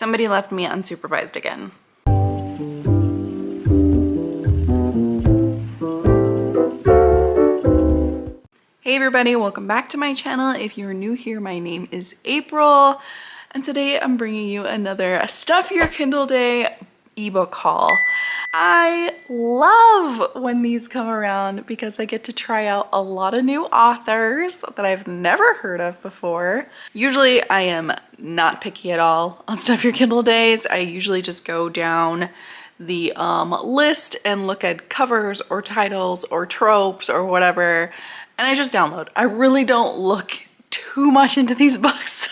Somebody left me unsupervised again. Hey everybody, welcome back to my channel. If you're new here, my name is April, and today I'm bringing you another Stuff Your Kindle Day ebook haul. I love when these come around because I get to try out a lot of new authors that I've never heard of before. Usually I am not picky at all on Stuff Your Kindle Days. I usually just go down the list and look at covers or titles or tropes or whatever, and I just download. I really don't look too much into these books.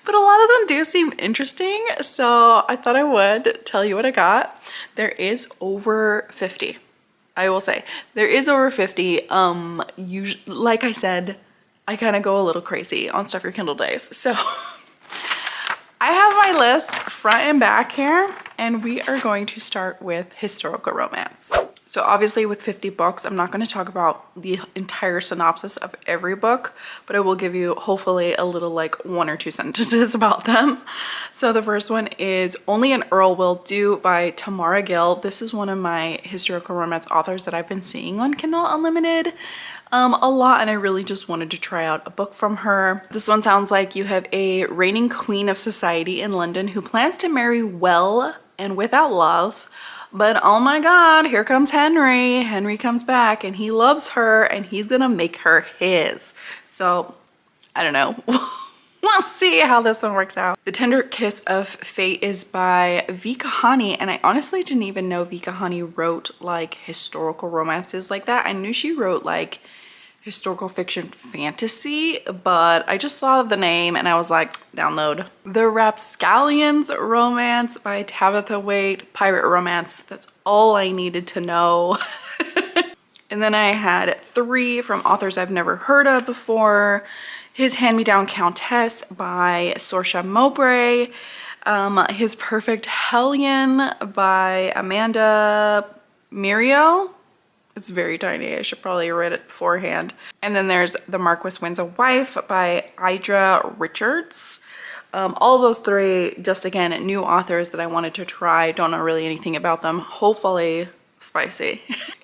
But a lot of them do seem interesting, so I thought I would tell you what I got. There is over 50. I will say there is over 50. Usually, like I said, I kind of go a little crazy on Stuff Your Kindle Days. So I have my list front and back here, and we are going to start with historical romance. So obviously with 50 books, I'm not going to talk about the entire synopsis of every book, but I will give you hopefully a little like 1 or 2 sentences about them. So the first one is Only an Earl Will Do by Tamara Gill. This is one of my historical romance authors that I've been seeing on Kindle Unlimited a lot, and I really just wanted to try out a book from her. This one sounds like you have a reigning queen of society in London who plans to marry well and without love. But oh my God, here comes Henry. Henry comes back and he loves her and he's gonna make her his. So I don't know. We'll see how this one works out. The Tender Kiss of Fate is by Vika Hani, and I honestly didn't even know Vika Hani wrote like historical romances like that. I knew she wrote like historical fiction fantasy, but I just saw the name and I was like, download. The Rapscallions Romance by Tabitha Waite, pirate romance. That's all I needed to know. And then I had 3 from authors I've never heard of before. His Hand-Me-Down Countess by Saoirse Mowbray. His Perfect Hellion by Amanda Muriel. It's very tiny. I should probably read it beforehand. And then there's The Marquis Wins a Wife by Idra Richards. All of those 3, just again, new authors that I wanted to try. Don't know really anything about them. Hopefully spicy.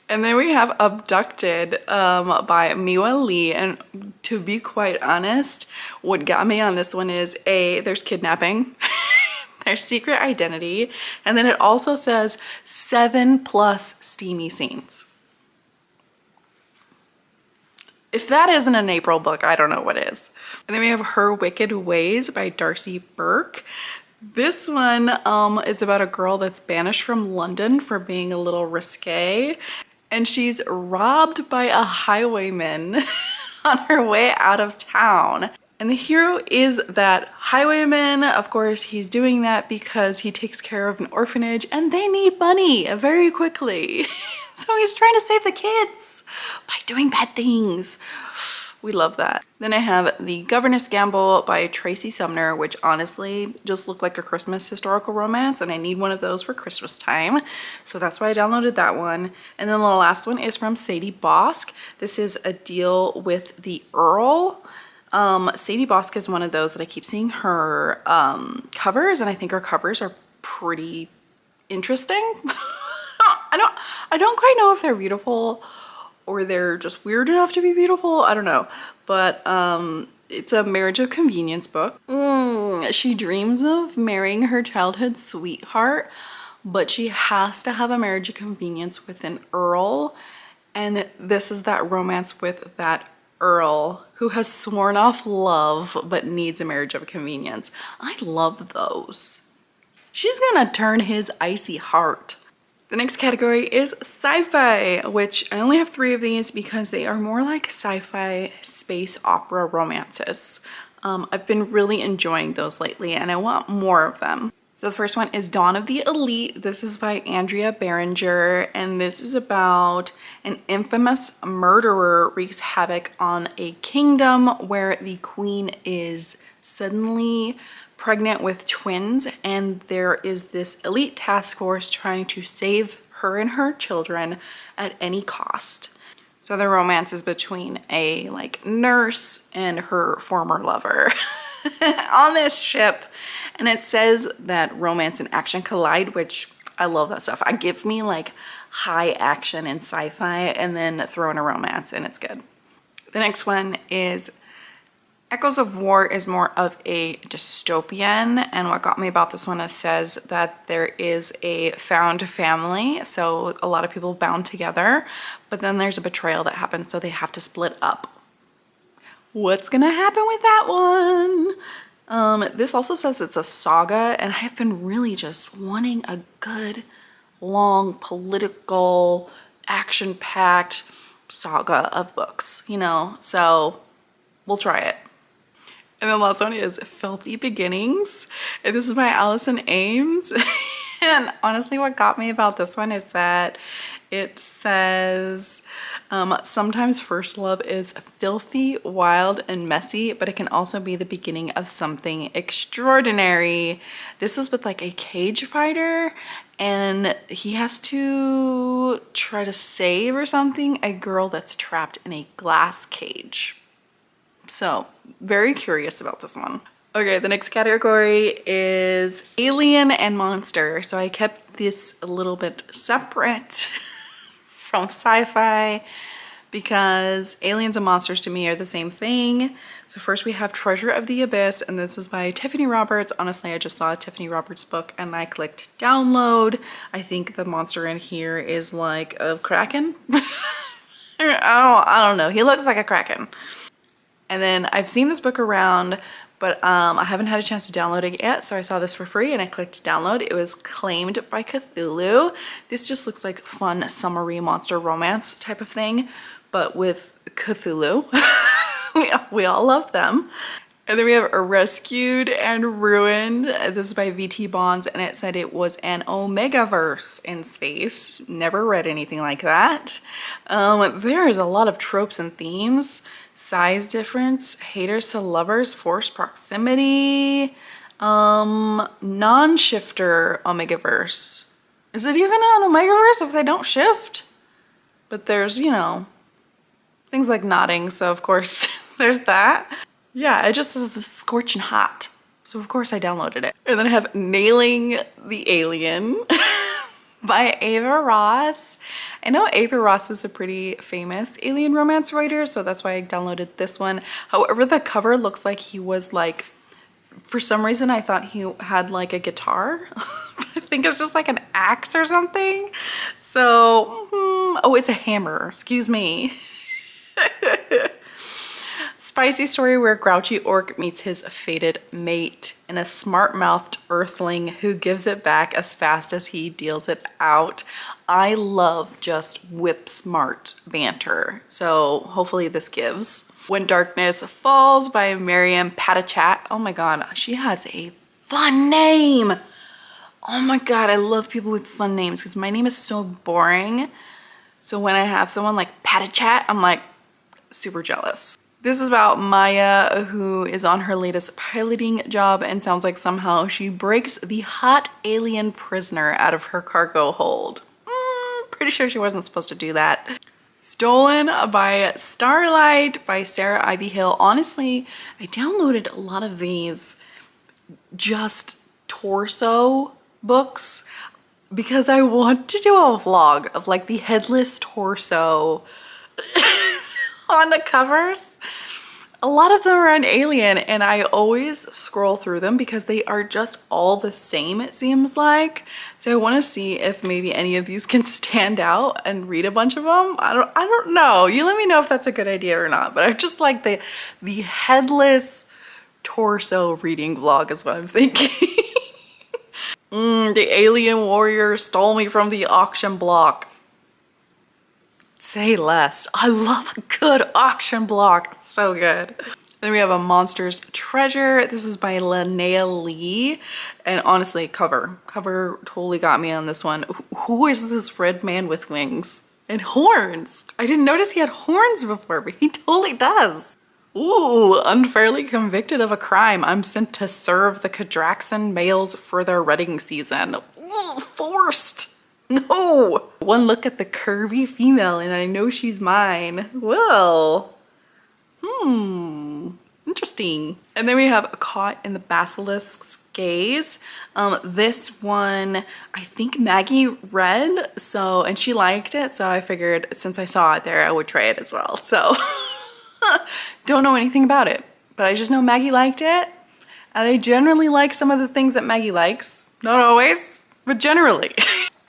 And then we have Abducted by Miwa Lee. And to be quite honest, what got me on this one is there's kidnapping. There's secret identity. And then it also says 7+ steamy scenes. If that isn't an April book, I don't know what is. And then we have Her Wicked Ways by Darcy Burke. This one is about a girl that's banished from London for being a little risque. And she's robbed by a highwayman on her way out of town. And the hero is that highwayman. Of course, he's doing that because he takes care of an orphanage and they need money very quickly. So he's trying to save the kids by doing bad things. We love that. Then I have The Governess Gamble by Tracy Sumner, which honestly just looked like a Christmas historical romance, and I need one of those for Christmas time. So that's why I downloaded that one. And then the last one is from Sadie Bosk. This is A Deal with the Earl. Sadie Bosk is one of those that I keep seeing her covers, and I think her covers are pretty interesting. I don't quite know if they're beautiful or they're just weird enough to be beautiful. I don't know. But it's a marriage of convenience book. She dreams of marrying her childhood sweetheart, but she has to have a marriage of convenience with an earl. And this is that romance with that earl who has sworn off love but needs a marriage of convenience. I love those. She's gonna turn his icy heart. The next category is sci-fi, which I only have 3 of these because they are more like sci-fi space opera romances. I've been really enjoying those lately and I want more of them. So the first one is Dawn of the Elite. This is by Andrea Barringer, and this is about an infamous murderer wreaks havoc on a kingdom where the queen is suddenly pregnant with twins, and there is this elite task force trying to save her and her children at any cost. So the romance is between a nurse and her former lover on this ship, And it says that romance and action collide, which I love that stuff. I give me like high action and sci-fi and then throw in a romance and it's good. The next one is Echoes of War is more of a dystopian, and what got me about this one is says that there is a found family, so a lot of people bound together, but then there's a betrayal that happens, so they have to split up. What's gonna happen with that one? This also says it's a saga, and I have been really just wanting a good, long, political, action-packed saga of books, you know, so we'll try it. And the last one is Filthy Beginnings. And this is by Allison Ames. And honestly, what got me about this one is that it says, sometimes first love is filthy, wild, and messy, but it can also be the beginning of something extraordinary. This is with like a cage fighter, and he has to try to save or something a girl that's trapped in a glass cage. So very curious about this one. Okay, the next category is Alien and Monster. So I kept this a little bit separate from Sci-Fi because aliens and monsters to me are the same thing. So first we have Treasure of the Abyss, and this is by Tiffany Roberts. Honestly, I just saw a Tiffany Roberts book and I clicked download. I think the monster in here is like a kraken. I don't know. He looks like a kraken. And then I've seen this book around, but I haven't had a chance to download it yet. So I saw this for free and I clicked download. It was claimed by Cthulhu. This just looks like fun, summery monster romance type of thing, but with Cthulhu. we all love them. And then we have Rescued and Ruined. This is by VT Bonds, and it said it was an Omegaverse in space. Never read anything like that. There is a lot of tropes and themes. Size difference, haters to lovers, forced proximity, non-shifter Omegaverse. Is it even an Omegaverse if they don't shift? But there's, you know, things like nodding, so of course there's that. Yeah, it just says scorching hot. So of course I downloaded it. And then I have Nailing the Alien by Ava Ross. I know Ava Ross is a pretty famous alien romance writer, so that's why I downloaded this one. However, the cover looks like he was like, for some reason I thought he had like a guitar. I think it's just like an axe or something. So, oh, it's a hammer, excuse me. Spicy story where grouchy orc meets his fated mate and a smart-mouthed earthling who gives it back as fast as he deals it out. I love just whip smart banter, so hopefully this gives. When Darkness Falls by Miriam Patachat. Oh my god, she has a fun name. Oh my god, I love people with fun names because my name is so boring. So when I have someone like Patachat, I'm like super jealous. This is about Maya, who is on her latest piloting job and sounds like somehow she breaks the hot alien prisoner out of her cargo hold. Pretty sure she wasn't supposed to do that. Stolen by Starlight by Sarah Ivy Hill. Honestly, I downloaded a lot of these just torso books because I want to do a vlog of like the headless torso on the covers. A lot of them are an alien and I always scroll through them because they are just all the same, it seems like. So I want to see if maybe any of these can stand out and read a bunch of them. I don't know. You let me know if that's a good idea or not, but I just like the headless torso reading vlog is what I'm thinking. The alien warrior stole me from the auction block. Say less. I love a good auction block. So good. Then we have A Monster's Treasure. This is by Linnea Lee. And honestly, cover totally got me on this one. Who is this red man with wings and horns? I didn't notice he had horns before, but he totally does. Ooh, unfairly convicted of a crime. I'm sent to serve the Cadraxan males for their wedding season. Ooh, forced. No! One look at the curvy female and I know she's mine. Well, interesting. interesting. And then we have Caught in the Basilisk's Gaze. This one, I think Maggie read, so, and she liked it, so I figured since I saw it there, I would try it as well. So, don't know anything about it, but I just know Maggie liked it, and I generally like some of the things that Maggie likes. Not always, but generally.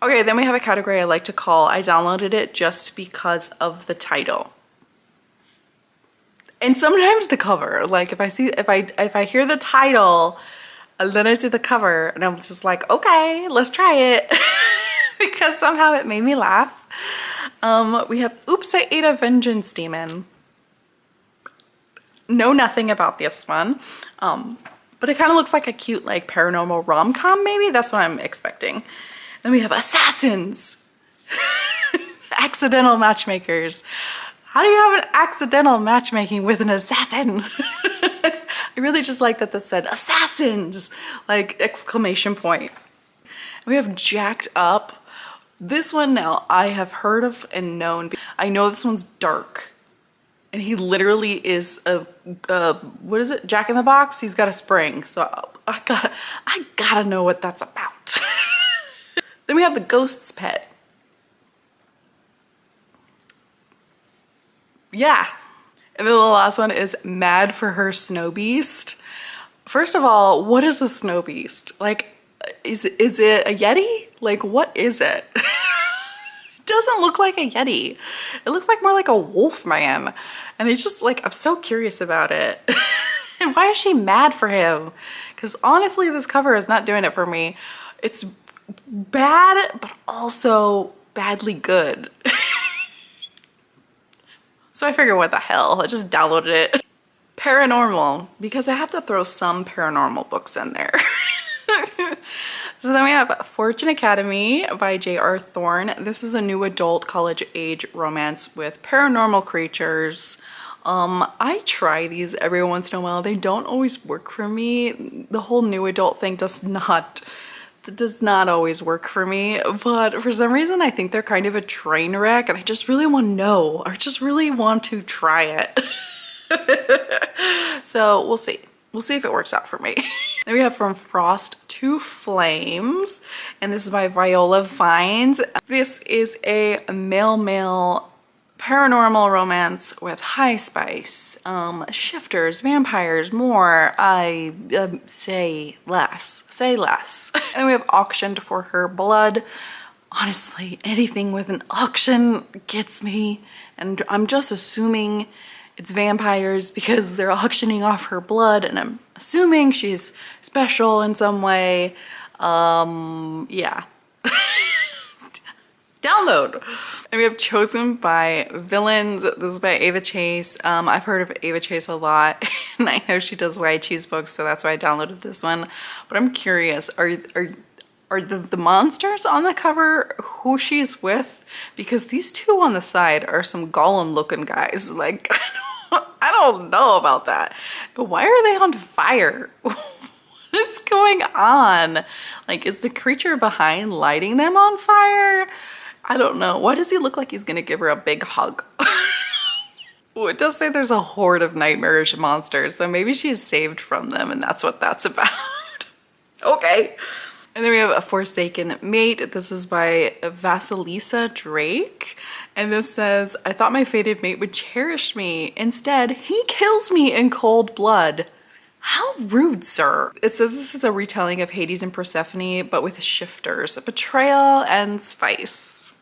Okay, then we have a category I like to call, I downloaded it just because of the title. And sometimes the cover, like if I hear the title and then I see the cover and I'm just like, okay, let's try it. Because somehow it made me laugh. We have Oops, I Ate a Vengeance Demon. Know nothing about this one. But it kind of looks like a cute like paranormal rom-com maybe. That's what I'm expecting. Then we have Assassins. Accidental Matchmakers. How do you have an accidental matchmaking with an assassin? I really just like that this said assassins, like exclamation point. We have Jacked Up. This one now I have heard of and known. I know this one's dark. And he literally is a what is it? Jack in the Box? He's got a spring. So I gotta know what that's about. Then we have The Ghost's Pet. Yeah. And then the last one is Mad for Her Snow Beast. First of all, what is a snow beast? Like, is it a Yeti? Like, what is it? It doesn't look like a Yeti. It looks like more like a wolf man. And it's just like, I'm so curious about it. And why is she mad for him? Because honestly, this cover is not doing it for me. It's bad, but also badly good. So I figured, what the hell? I just downloaded it. Paranormal, because I have to throw some paranormal books in there. So then we have Fortune Academy by J.R. Thorne. This is a new adult college age romance with paranormal creatures. I try these every once in a while. They don't always work for me. The whole new adult thing does not always work for me, but for some reason I think they're kind of a train wreck and I just really want to know. I just really want to try it. So we'll see. We'll see if it works out for me. Then we have From Frost to Flames, and this is by Viola Vines. This is a male paranormal romance with high spice, shifters, vampires, more. I say less. Say less. And we have Auctioned for Her Blood. Honestly, anything with an auction gets me, and I'm just assuming it's vampires because they're auctioning off her blood, and I'm assuming she's special in some way. Yeah. Download. And we have Chosen by Villains. This is by Ava Chase. I've heard of Ava Chase a lot, and I know she does Why I Choose books, so that's why I downloaded this one. But I'm curious, are the monsters on the cover who she's with? Because these two on the side are some Gollum looking guys. Like, I don't know about that. But why are they on fire? What is going on? Like, is the creature behind lighting them on fire? I don't know. Why does he look like he's gonna give her a big hug? Oh, it does say there's a horde of nightmarish monsters, so maybe she's saved from them and that's what that's about. Okay. And then we have A Forsaken Mate. This is by Vasilisa Drake. And this says, I thought my fated mate would cherish me. Instead, he kills me in cold blood. How rude, sir. It says this is a retelling of Hades and Persephone, but with shifters, betrayal and spice.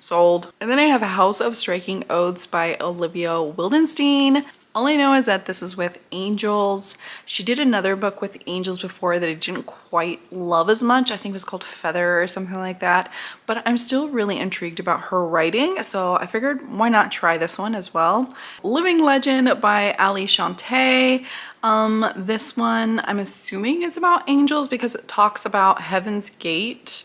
Sold. And then I have A House of Striking Oaths by Olivia Wildenstein. All I know is that this is with angels. She did another book with angels before that I didn't quite love as much. I think it was called Feather or something like that. But I'm still really intrigued about her writing, so I figured why not try this one as well. Living Legend by Ali Shante. This one I'm assuming is about angels because it talks about Heaven's Gate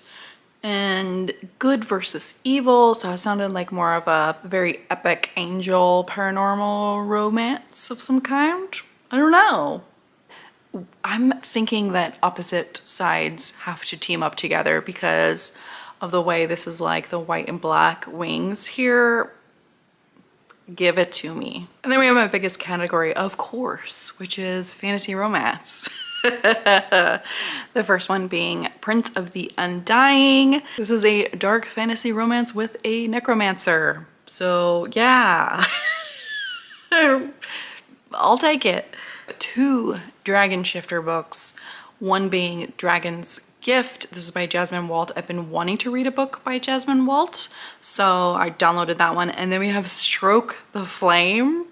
and good versus evil, so it sounded like more of a very epic angel paranormal romance of some kind. I don't know. I'm thinking that opposite sides have to team up together because of the way this is like the white and black wings here. Give it to me. And then we have my biggest category, of course, which is fantasy romance. The first one being Prince of the Undying. This is a dark fantasy romance with a necromancer. So yeah, I'll take it. 2 Dragon Shifter books, one being Dragon's Gift. This is by Jasmine Walt. I've been wanting to read a book by Jasmine Walt, so I downloaded that one. And then we have Stroke the Flame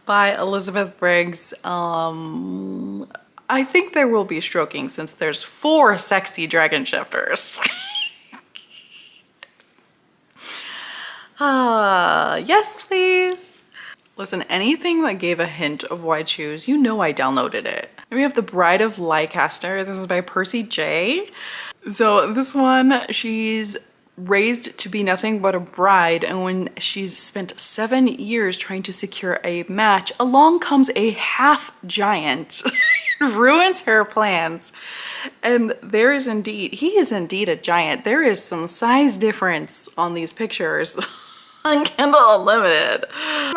by Elizabeth Briggs. I think there will be stroking since there's 4 sexy dragon shifters. Yes, please. Listen, anything that gave a hint of why I choose, you know I downloaded it. And we have The Bride of Leicester. This is by Percy J. So this one, she's raised to be nothing but a bride, and when she's spent 7 years trying to secure a match, along comes a half giant. Ruins her plans. And there is indeed, he is indeed a giant. There is some size difference on these pictures on Kindle Unlimited.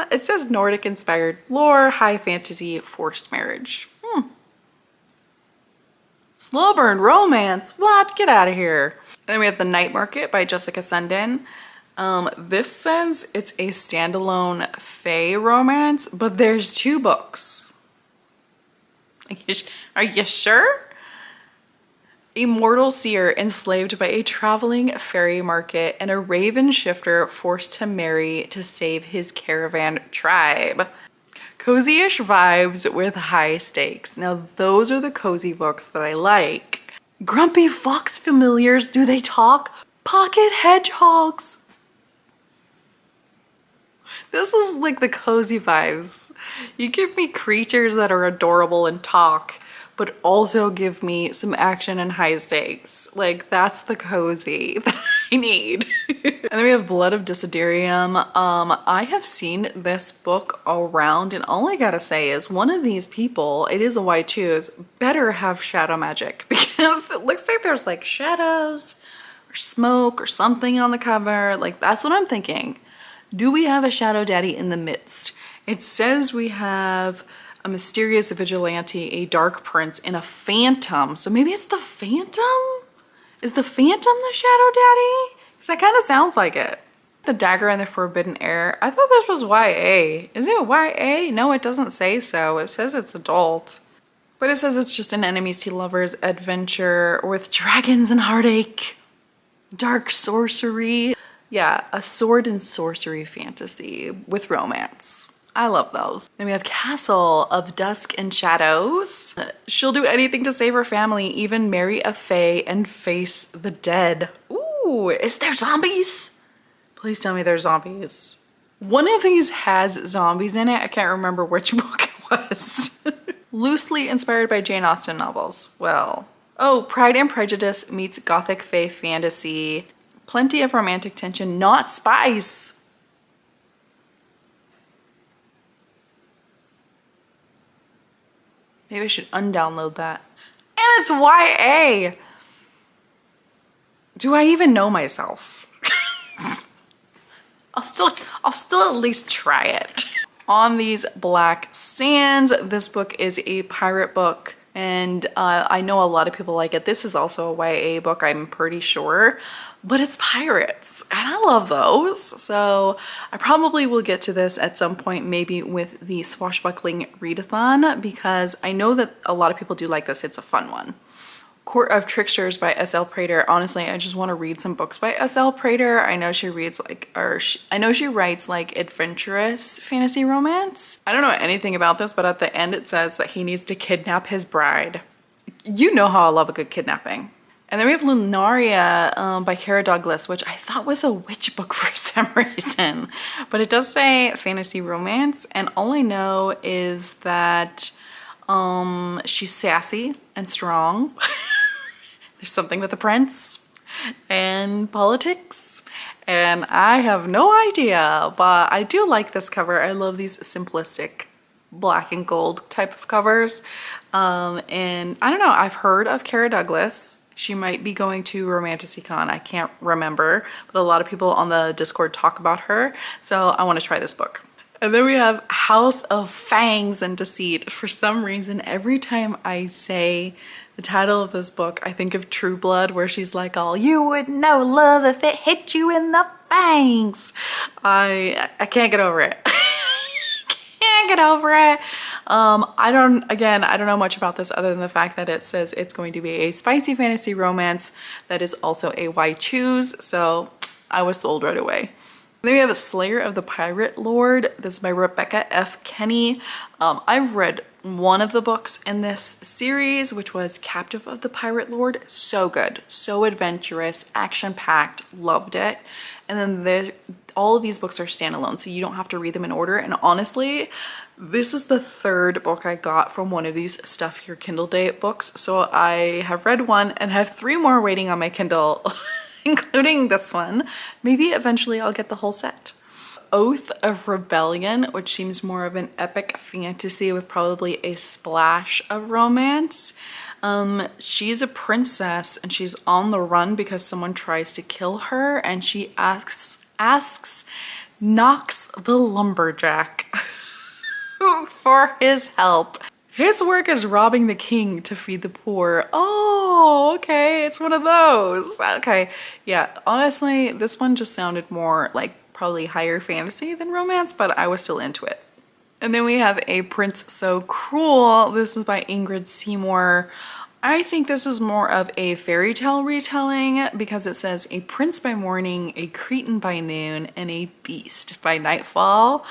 It says Nordic inspired lore, high fantasy, forced marriage. Slow burn romance. What? Get out of here. And then we have The Night Market by Jessica Sundin. This says it's a standalone fae romance, but there's 2 books. Are you sure? A mortal seer enslaved by a traveling fairy market and a raven shifter forced to marry to save his caravan tribe. Cozy-ish vibes with high stakes. Now those are the cozy books that I like. Grumpy fox familiars, do they talk? Pocket hedgehogs. This is like the cozy vibes. You give me creatures that are adorable and talk, but also give me some action and high stakes. Like, that's the cozy that I need. And then we have Blood of Desiderium. I have seen this book around, and all I gotta say is one of these people, it is a why choose, better have shadow magic, because it looks like there's like shadows or smoke or something on the cover. Like, that's what I'm thinking. Do we have a shadow daddy in the midst? It says we have a mysterious vigilante, a dark prince, and a phantom. So maybe it's the phantom? Is the phantom the shadow daddy? Because that kind of sounds like it. The Dagger and the Forbidden Heir. I thought this was YA. Is it YA? No, it doesn't say so. It says it's adult. But it says it's just an enemies to lovers adventure with dragons and heartache. Dark sorcery. Yeah, a sword and sorcery fantasy with romance. I love those. Then we have Castle of Dusk and Shadows. She'll do anything to save her family, even marry a fae and face the dead. Ooh, is there zombies? Please tell me there's zombies. One of these has zombies in it. I can't remember which book it was. Loosely inspired by Jane Austen novels. Well, oh, Pride and Prejudice meets Gothic fae fantasy. Plenty of romantic tension, not spice. Maybe I should undownload that. And it's YA. Do I even know myself? I'll still at least try it. On These Black Sands, this book is a pirate book, and I know a lot of people like it. This is also a YA book, I'm pretty sure, but it's pirates, and I love those. So I probably will get to this at some point, maybe with the swashbuckling readathon, because I know that a lot of people do like this. It's a fun one. Court of Tricksters by S.L. Prater. Honestly, I just want to read some books by S.L. Prater. I know she reads like, I know she writes like adventurous fantasy romance. I don't know anything about this, but at the end it says that he needs to kidnap his bride. You know how I love a good kidnapping. And then we have Lunaria by Kara Douglas, which I thought was a witch book for some reason. But it does say fantasy romance, and all I know is that she's sassy and strong. There's something with the prince and politics, and I have no idea, but I do like this cover. I love these simplistic black and gold type of covers. And I don't know, I've heard of Kara Douglas, She might be going to Romanticon. I can't remember, but a lot of people on the Discord talk about her. So I want to try this book. And then we have House of Fangs and Deceit. For some reason, every time I say the title of this book, I think of True Blood, where she's like, all, you would know love if it hit you in the fangs. I can't get over it. Can't get over it. I don't know much about this other than the fact that it says it's going to be a spicy fantasy romance that is also a why choose. So I was sold right away. Then we have a Slayer of the Pirate Lord. This is by Rebecca F. Kenny. I've read one of the books in this series, which was Captive of the Pirate Lord. So good, so adventurous, action-packed, loved it. And then all of these books are standalone, so you don't have to read them in order. And honestly, this is the third book I got from one of these Stuff Your Kindle Day books. So I have read one and have 3 more waiting on my Kindle, including this one. Maybe eventually I'll get the whole set. Oath of Rebellion, which seems more of an epic fantasy with probably a splash of romance. She's a princess and she's on the run because someone tries to kill her, and she asks Knox the lumberjack for his help. His work is robbing the king to feed the poor. Oh, okay, it's one of those. Okay, yeah, honestly, this one just sounded more like probably higher fantasy than romance, but I was still into it. And then we have A Prince So Cruel. This is by Ingrid Seymour. I think this is more of a fairy tale retelling because it says a prince by morning, a cretin by noon, and a beast by nightfall.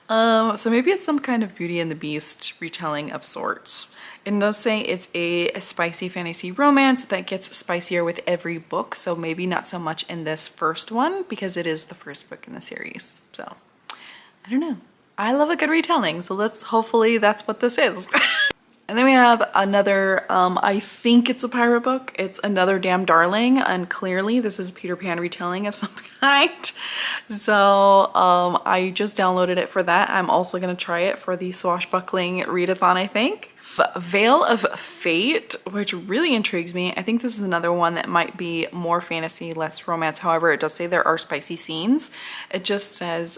So maybe it's some kind of Beauty and the Beast retelling of sorts. It does say it's a spicy fantasy romance that gets spicier with every book, so maybe not so much in this first one because it is the first book in the series. So I don't know. I love a good retelling, so hopefully that's what this is. And then we have another, I think it's a pirate book. It's Another Damn Darling, and clearly this is a Peter Pan retelling of some kind. So I just downloaded it for that. I'm also gonna try it for the swashbuckling readathon, I think. But Veil of Fate, which really intrigues me. I think this is another one that might be more fantasy, less romance. However, it does say there are spicy scenes. It just says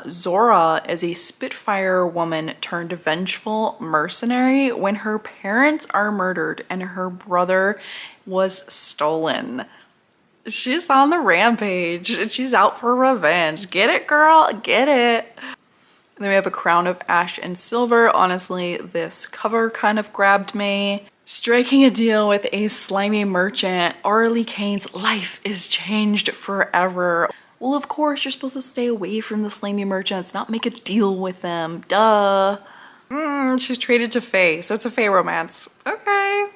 Zora is a Spitfire woman turned vengeful mercenary when her parents are murdered and her brother was stolen. She's on the rampage and she's out for revenge. Get it, girl? Get it. And then we have A Crown of Ash and Silver. Honestly, this cover kind of grabbed me. Striking a deal with a slimy merchant, Arlie Kane's life is changed forever. Well, of course, you're supposed to stay away from the slimy merchants, not make a deal with them. Duh. She's traded to Fae, so it's a Fae romance. Okay.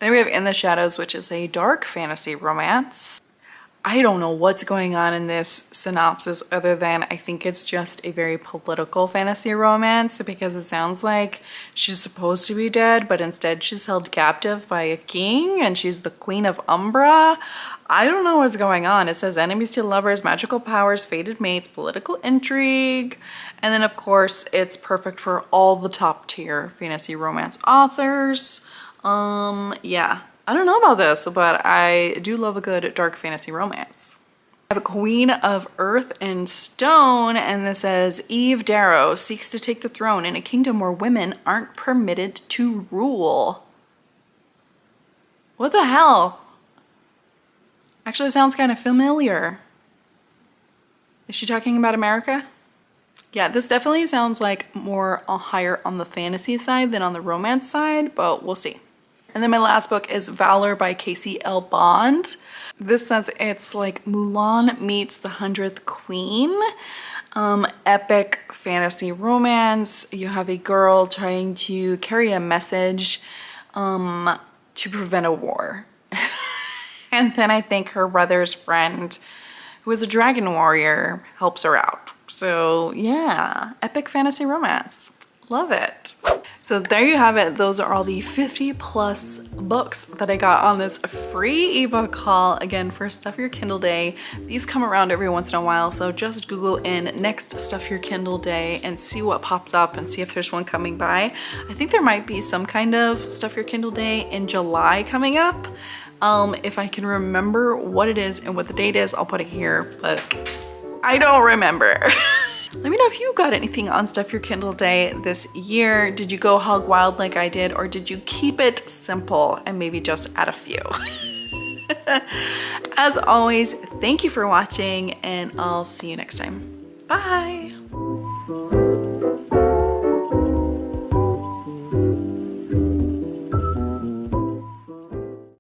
Then we have In the Shadows, which is a dark fantasy romance. I don't know what's going on in this synopsis other than I think it's just a very political fantasy romance because it sounds like she's supposed to be dead, but instead she's held captive by a king and she's the Queen of Umbra. I don't know what's going on. It says enemies to lovers, magical powers, fated mates, political intrigue. And then of course it's perfect for all the top tier fantasy romance authors. Yeah. I don't know about this, but I do love a good dark fantasy romance. I have a Queen of Earth and Stone, and this says Eve Darrow seeks to take the throne in a kingdom where women aren't permitted to rule. What the hell? Actually, it sounds kind of familiar. Is she talking about America? Yeah, this definitely sounds like more higher on the fantasy side than on the romance side, but we'll see. And then my last book is Valor by Casey L. Bond. This says it's like Mulan meets the 100th Queen. Epic fantasy romance. You have a girl trying to carry a message to prevent a war. And then I think her brother's friend, who is a dragon warrior, helps her out. So yeah, epic fantasy romance. Love it. So there you have it. Those are all the 50+ books that I got on this free ebook haul. Again, for Stuff Your Kindle Day. These come around every once in a while, so just Google in next Stuff Your Kindle Day and see what pops up and see if there's one coming by. I think there might be some kind of Stuff Your Kindle Day in July coming up, If I can remember what it is and what the date is, I'll put it here, but I don't remember. Let me know if you got anything on Stuff Your Kindle Day this year. Did you go hog wild like I did, or did you keep it simple and maybe just add a few? As always, thank you for watching, and I'll see you next time. Bye.